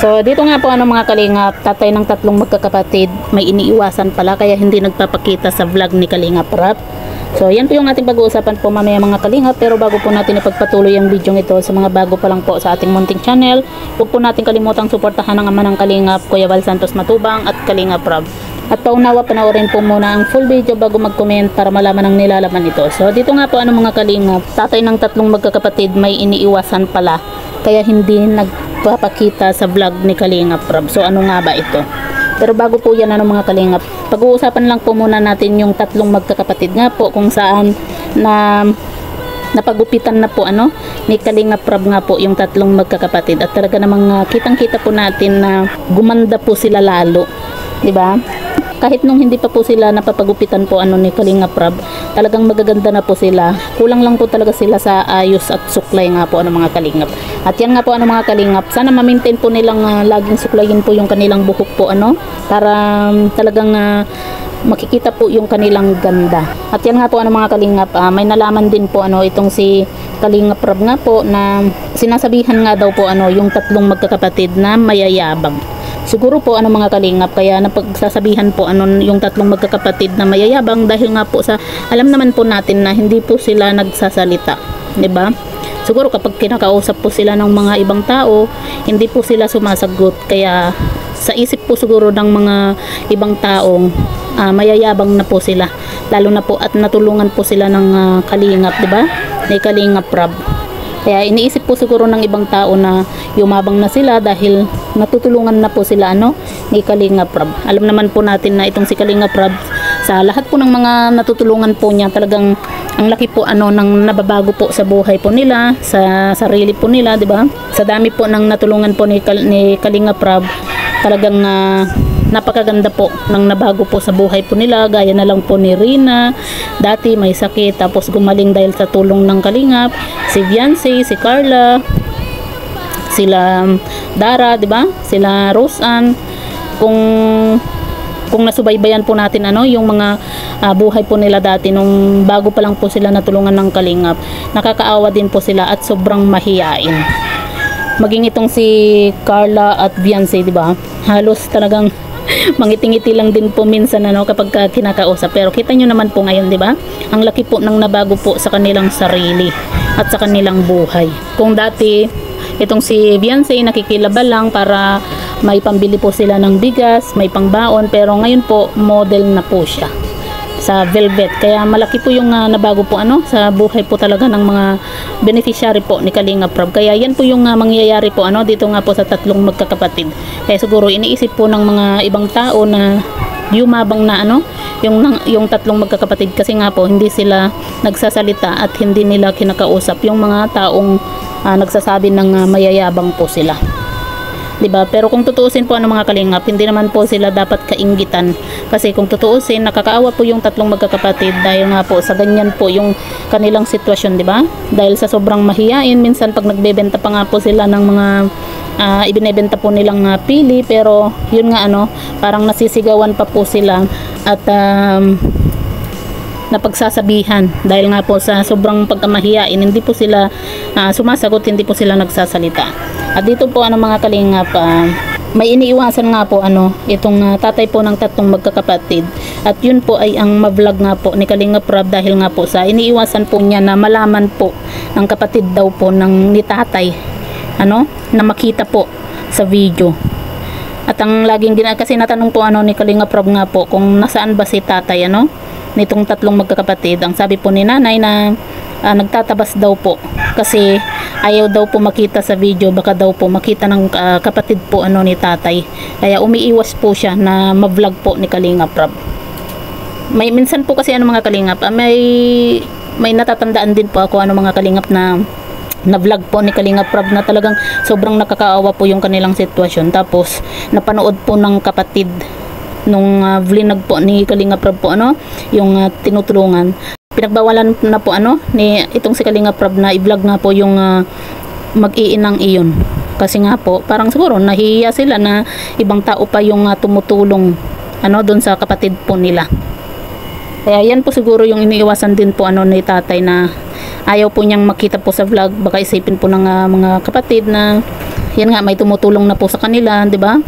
So dito nga po mga kalingap, tatay ng tatlong magkakapatid, may iniiwasan pala kaya hindi nagpapakita sa vlog ni Kalingap Rap. So yan po yung ating pag-uusapan po mamaya mga kalingap. Pero bago po natin ipagpatuloy ang video ito, sa mga bago pa lang po sa ating munting channel, huwag po natin kalimutang suportahan ang ama ng Kalingap, Kuya Val Santos Matubang at Kalingap Rap. At paunawa, panoorin po muna ang full video bago mag-comment para malaman ang nilalaman ito. So dito nga po mga kalingap, tatay ng tatlong magkakapatid, may iniiwasan pala kaya hindi nagpapakita sa vlog ni Kalingap Rap. So ano nga ba ito? Pero bago po yan mga kalingap, pag-uusapan lang po muna natin yung tatlong magkakapatid nga po kung saan na napagupitan na po ni Kalingap Rap nga po yung tatlong magkakapatid. At talaga namang kitang-kita po natin na gumanda po sila lalo, 'di ba? Kahit nung hindi pa po sila napapagupitan po ni Kalingap Rap, talagang magaganda na po sila. Kulang lang po talaga sila sa ayos at suklay nga po mga kalingap. At yan nga po mga kalingap, sana ma-maintain po nilang laging suklayin po yung kanilang buhok po para talagang makikita po yung kanilang ganda. At yan nga po mga kalingap, may nalaman din po itong si Kalingap Rap nga po na sinasabihan nga daw po yung tatlong magkakapatid na mayayabang. Siguro po mga kalingap, kaya napagsasabihan po yung tatlong magkakapatid na mayayabang dahil nga po sa alam naman po natin na hindi po sila nagsasalita, 'di ba? Siguro kapag kinakausap po sila ng mga ibang tao, hindi po sila sumasagot, kaya sa isip po siguro ng mga ibang taong mayayabang na po sila, lalo na po at natulungan po sila ng kalingap, 'di ba? Ni Kalingap Rap. Kaya iniisip po siguro ng ibang tao na yumabang na sila dahil natutulungan na po sila ni Kalingap Rap. Alam naman po natin na itong si Kalingap Rap, sa lahat po ng mga natutulungan po niya, talagang ang laki po ng nababago po sa buhay po nila, sa sarili po nila, 'di ba? Sa dami po ng natulungan po ni Kalingap Rap, talagang napakaganda po ng nabago po sa buhay po nila. Gaya na lang po ni Rina, dati may sakit tapos gumaling dahil sa tulong ng Kalingap. Si Viancy, si Carla, sila Dara, 'di ba? Sila Roseanne. Kung nasubaybayan po natin yung mga buhay po nila dati nung bago pa lang po sila natulungan ng Kalingap, nakakaawa din po sila at sobrang mahiyain. Maging itong si Carla at Viancy, 'di ba? Halos talagang mangiti-ngiti lang din po minsan kapag kinakausap. Pero kita nyo naman po ngayon, 'di ba? Ang laki po ng nabago po sa kanilang sarili at sa kanilang buhay. Kung dati itong si Viancy nakikilaba lang para may pambili po sila ng bigas, may pangbaon, pero ngayon po model na po siya sa Velvet. Kaya malaki po yung nabago po sa buhay po talaga ng mga beneficiary po ni Kalingap Rap. Kaya yan po yung mangyayari po dito nga po sa tatlong magkakapatid. Kaya siguro iniisip po ng mga ibang tao na yumabang na yung tatlong magkakapatid, kasi nga po hindi sila nagsasalita at hindi nila kinakausap yung mga taong nagsasabi ng mayayabang po sila, 'di ba? Pero kung tutuusin po mga kalingap, hindi naman po sila dapat kainggitan, kasi kung tutuusin, nakakaawa po yung tatlong magkakapatid dahil nga po sa ganyan po yung kanilang sitwasyon, 'di ba? Dahil sa sobrang mahiyain, minsan pag nagbebenta pa nga po sila ng mga ibinebenta po nilang pili, pero yun nga parang nasisigawan pa po sila at napagsasabihan dahil nga po sa sobrang pagkamahiyain, hindi po sila sumasagot, hindi po sila nagsasalita. At dito po mga kalingap, may iniiwasan nga po itong tatay po ng tatlong magkakapatid, at yun po ay ang ma-vlog nga po ni Kalingap Rap dahil nga po sa iniiwasan po niya na malaman po ng kapatid daw po ni tatay na makita po sa video. At ang laging kasi natanong po ni Kalingap Rap nga po kung nasaan ba si tatay nitong tatlong magkakapatid. Ang sabi po ni nanay na nagtatabas daw po kasi ayaw daw po makita sa video, baka daw po makita ng kapatid po ni tatay, kaya umiiwas po siya na ma-vlog po ni Kalingap Rap. May minsan po kasi mga kalingap, may natatandaan din po ako mga kalingap na vlog po ni Kalingap Rap na talagang sobrang nakakaawa po yung kanilang sitwasyon, tapos napanood po ng kapatid nung vlog po ni Kalingap Rap po yung tinutulungan. Pinagbawalan na po ni itong si Kalingap Rap na i-vlog nga po yung mag-iinang iyon, kasi nga po parang siguro nahihiya sila na ibang tao pa yung tumutulong doon sa kapatid po nila. Kaya yan po siguro yung iniiwasan din po ni tatay, na ayaw po niyang makita po sa vlog, baka isipin po ng mga kapatid na yan nga, may tumutulong na po sa kanila, di ba?